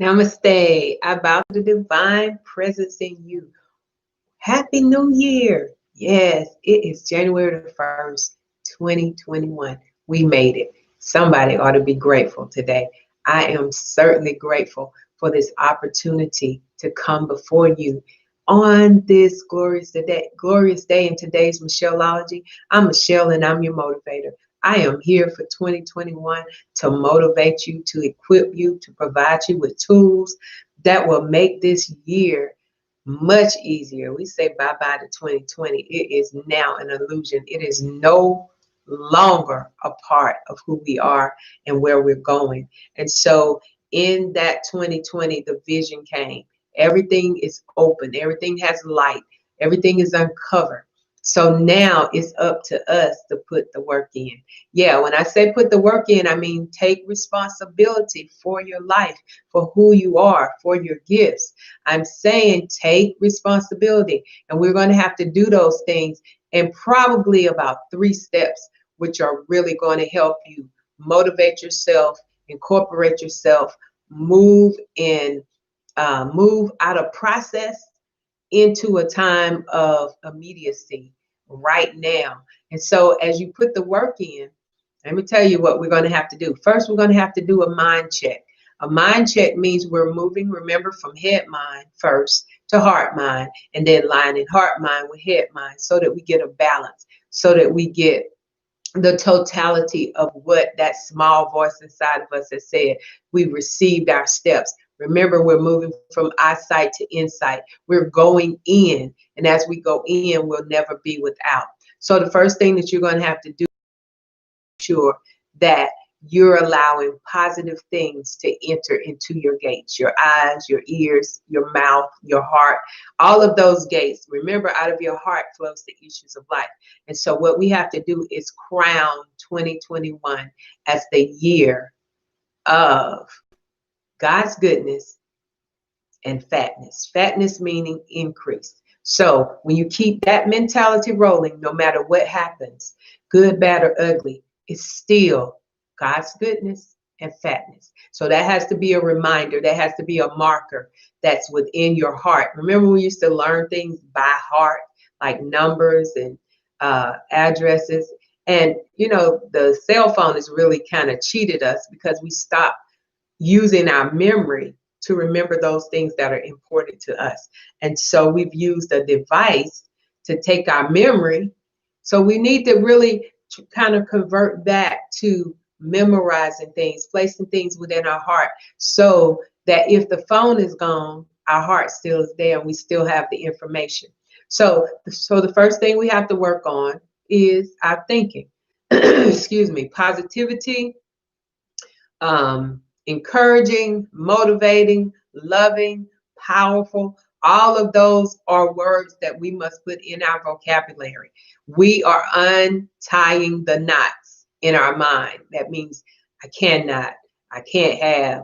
Namaste. I bow to the divine presence in you. Happy New Year. Yes, it is January the 1st, 2021. We made it. Somebody ought to be grateful today. I am certainly grateful for this opportunity to come before you on this glorious day in today's Michelleology. I'm Michelle and I'm your motivator. I am here for 2021 to motivate you, to equip you, to provide you with tools that will make this year much easier. We say bye bye to 2020. It is now an illusion. It is no longer a part of who we are and where we're going. And so, in that 2020, the vision came. Everything is open, everything has light, everything is uncovered. So now it's up to us to put the work in. Yeah, when I say put the work in, I mean take responsibility for your life, for who you are, for your gifts. I'm saying take responsibility, and we're going to have to do those things in probably about 3 steps, which are really going to help you motivate yourself, incorporate yourself, move in, move out of process into a time of immediacy right now. And so, as you put the work in, let me tell you what we're going to have to do. First, we're going to have to do a mind check. A mind check means we're moving, remember, from head mind first to heart mind, and then lining heart mind with head mind so that we get a balance, so that we get the totality of what that small voice inside of us has said. We received our steps. Remember, we're moving from eyesight to insight. We're going in, and as we go in, we'll never be without. So the first thing that you're going to have to do is sure that you're allowing positive things to enter into your gates, your eyes, your ears, your mouth, your heart, all of those gates. Remember, out of your heart flows the issues of life. And so what we have to do is crown 2021 as the year of God's goodness and fatness. Fatness meaning increase. So when you keep that mentality rolling, no matter what happens, good, bad, or ugly, it's still God's goodness and fatness. So that has to be a reminder. That has to be a marker that's within your heart. Remember, we used to learn things by heart, like numbers and addresses. And, you know, the cell phone has really kind of cheated us because we stopped using our memory to remember those things that are important to us. And so we've used a device to take our memory. So we need to really kind of convert back to memorizing things, placing things within our heart so that if the phone is gone, our heart still is there and we still have the information. So the first thing we have to work on is our thinking. Excuse me, positivity, encouraging, motivating, loving, powerful. All of those are words that we must put in our vocabulary. We are untying the knots in our mind. That means I cannot, I can't have.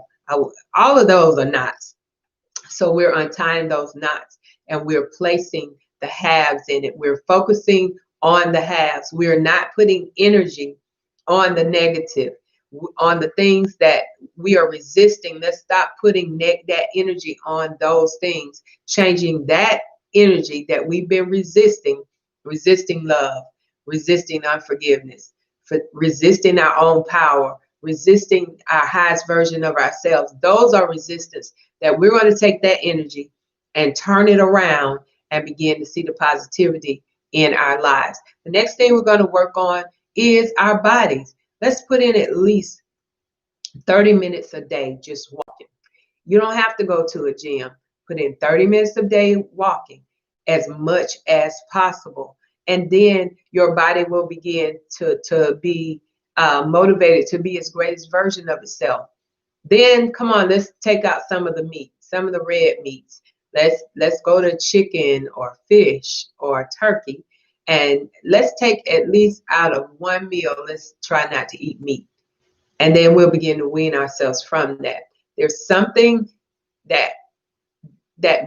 All of those are knots. So we're untying those knots and we're placing the halves in it. We're focusing on the halves. We're not putting energy on the negative, on the things that we are resisting. Let's stop putting that energy on those things, changing that energy that we've been resisting love, resisting unforgiveness, resisting our own power, resisting our highest version of ourselves. Those are resistance that we're going to take that energy and turn it around and begin to see the positivity in our lives. The next thing we're going to work on is our bodies. Let's put in at least 30 minutes a day just walking. You don't have to go to a gym. Put in 30 minutes a day walking as much as possible. And then your body will begin to be motivated to be its greatest version of itself. Then come on, let's take out some of the meat, some of the red meats. Let's go to chicken or fish or turkey. And let's take at least out of one meal, let's try not to eat meat. And then we'll begin to wean ourselves from that. There's something that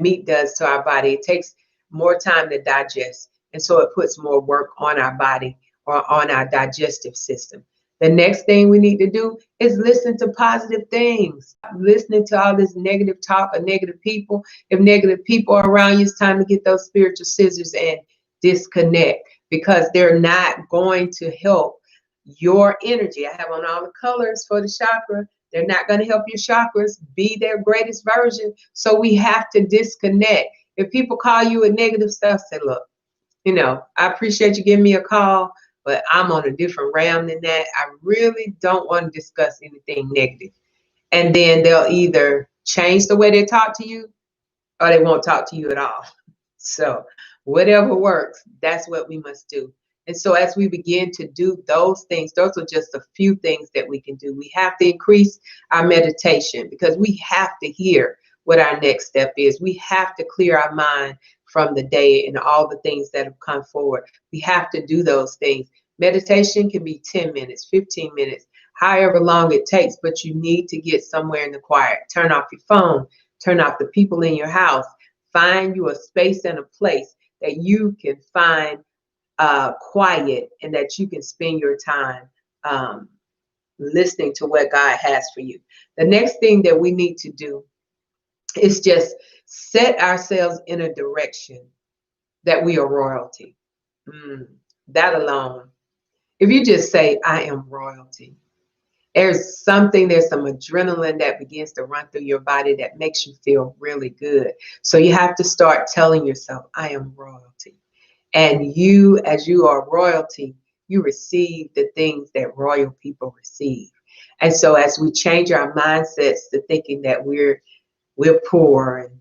meat does to our body. It takes more time to digest. And so it puts more work on our body or on our digestive system. The next thing we need to do is listen to positive things. Listening to all this negative talk or negative people. If negative people are around you, it's time to get those spiritual scissors and disconnect, because they're not going to help your energy. I have on all the colors for the chakra. They're not going to help your chakras be their greatest version. So we have to disconnect. If people call you with negative stuff, say, look, I appreciate you giving me a call, but I'm on a different realm than that. I really don't want to discuss anything negative. And then they'll either change the way they talk to you or they won't talk to you at all. So whatever works, that's what we must do. And so as we begin to do those things, those are just a few things that we can do. We have to increase our meditation, because we have to hear what our next step is. We have to clear our mind from the day and all the things that have come forward. We have to do those things. Meditation can be 10 minutes, 15 minutes, however long it takes, but you need to get somewhere in the quiet. Turn off your phone, turn off the people in your house, find you a space and a place that you can find quiet, and that you can spend your time listening to what God has for you. The next thing that we need to do is just set ourselves in a direction that we are royalty. That alone. If you just say, I am royalty, there's some adrenaline that begins to run through your body that makes you feel really good. So you have to start telling yourself, I am royalty. And you, as you are royalty, you receive the things that royal people receive. And so as we change our mindsets to thinking that we're poor and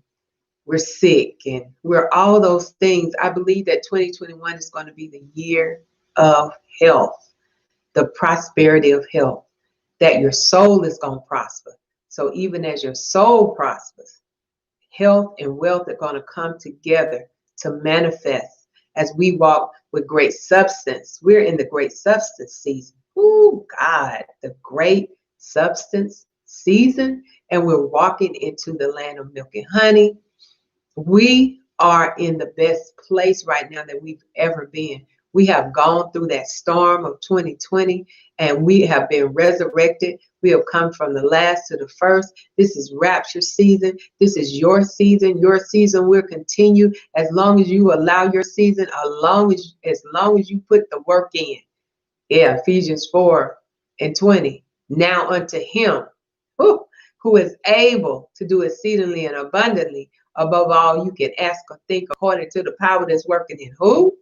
we're sick and we're all those things, I believe that 2021 is going to be the year of health, the prosperity of health, that your soul is going to prosper. So even as your soul prospers, health and wealth are going to come together to manifest as we walk with great substance. We're in the great substance season. Oh, God, the great substance season. And we're walking into the land of milk and honey. We are in the best place right now that we've ever been. We have gone through that storm of 2020 and we have been resurrected. We have come from the last to the first. This is rapture season. This is your season. Your season will continue as long as you allow your season, as long as you put the work in. Yeah, Ephesians 4:20. Now unto him who is able to do exceedingly and abundantly above all you can ask or think, according to the power that's working in who?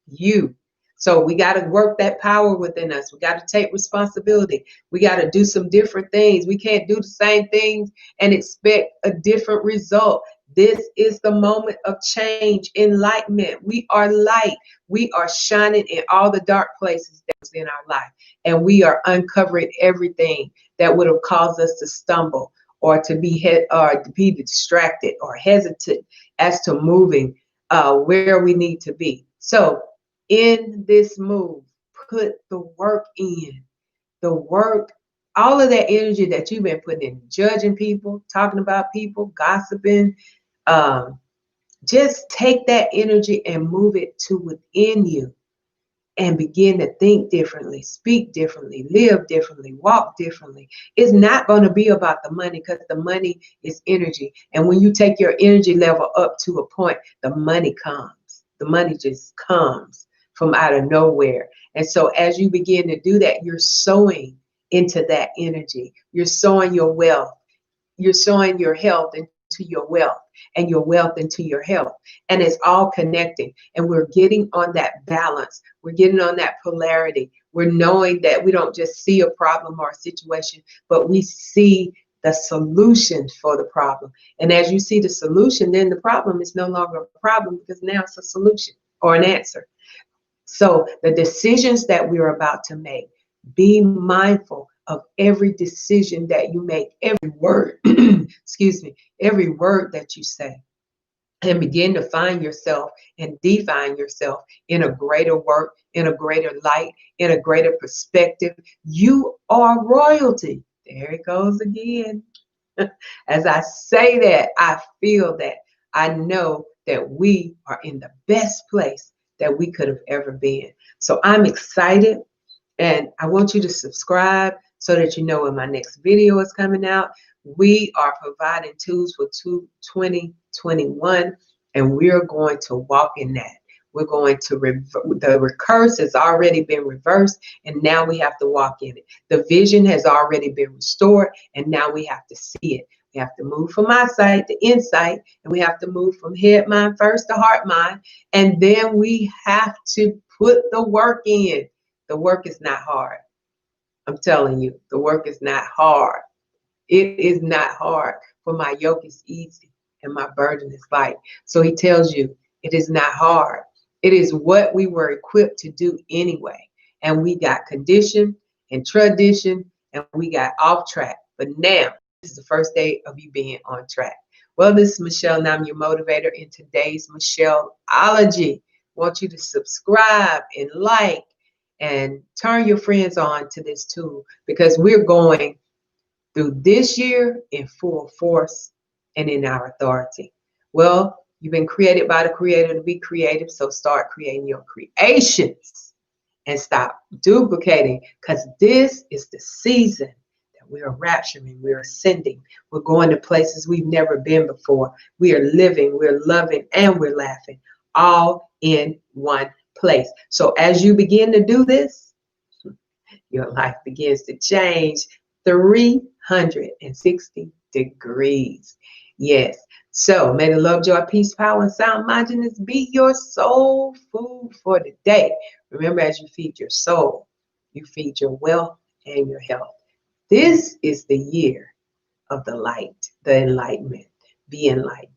You. So we got to work that power within us. We got to take responsibility. We got to do some different things. We can't do the same things and expect a different result. This is the moment of change, enlightenment. We are light. We are shining in all the dark places that was in our life. And we are uncovering everything that would have caused us to stumble or to be distracted or hesitant as to moving where we need to be. So in this move, put the work in. The work, all of that energy that you've been putting in, judging people, talking about people, gossiping, just take that energy and move it to within you and begin to think differently, speak differently, live differently, walk differently. It's not going to be about the money, because the money is energy. And when you take your energy level up to a point, the money comes. The money just comes from out of nowhere. And so as you begin to do that, you're sowing into that energy. You're sowing your wealth. You're sowing your health into your wealth, and your wealth into your health. And it's all connecting. And we're getting on that balance. We're getting on that polarity. We're knowing that we don't just see a problem or a situation, but we see the solution for the problem. And as you see the solution, then the problem is no longer a problem, because now it's a solution or an answer. So the decisions that we're about to make, be mindful of every decision that you make, every word, every word that you say, and begin to find yourself and define yourself in a greater work, in a greater light, in a greater perspective. You are royalty. There it goes again. As I say that, I feel that. I know that we are in the best place that we could have ever been. So I'm excited. And I want you to subscribe so that you know when my next video is coming out. We are providing tools for 2021, and we're going to walk in that. We're going to the curse has already been reversed, and now we have to walk in it. The vision has already been restored, and now we have to see it. We have to move from eyesight to insight, and we have to move from head mind first to heart mind, and then we have to put the work in. The work is not hard. I'm telling you, the work is not hard. It is not hard, for my yoke is easy and my burden is light. So he tells you it is not hard. It is what we were equipped to do anyway. And we got conditioned and tradition and we got off track. But now, this is the first day of you being on track. Well, this is Michelle, and I'm your motivator in today's Michelleology. I want you to subscribe and like and turn your friends on to this tool, because we're going through this year in full force and in our authority. Well, you've been created by the Creator to be creative, so start creating your creations and stop duplicating, because this is the season that we are rapturing, we're ascending, we're going to places we've never been before. We are living, we're loving, and we're laughing all in one place. So as you begin to do this, your life begins to change 360 degrees. Yes. So may the love, joy, peace, power, and sound mindedness be your soul food for the day. Remember, as you feed your soul, you feed your wealth and your health. This is the year of the light, the enlightenment. Be enlightened.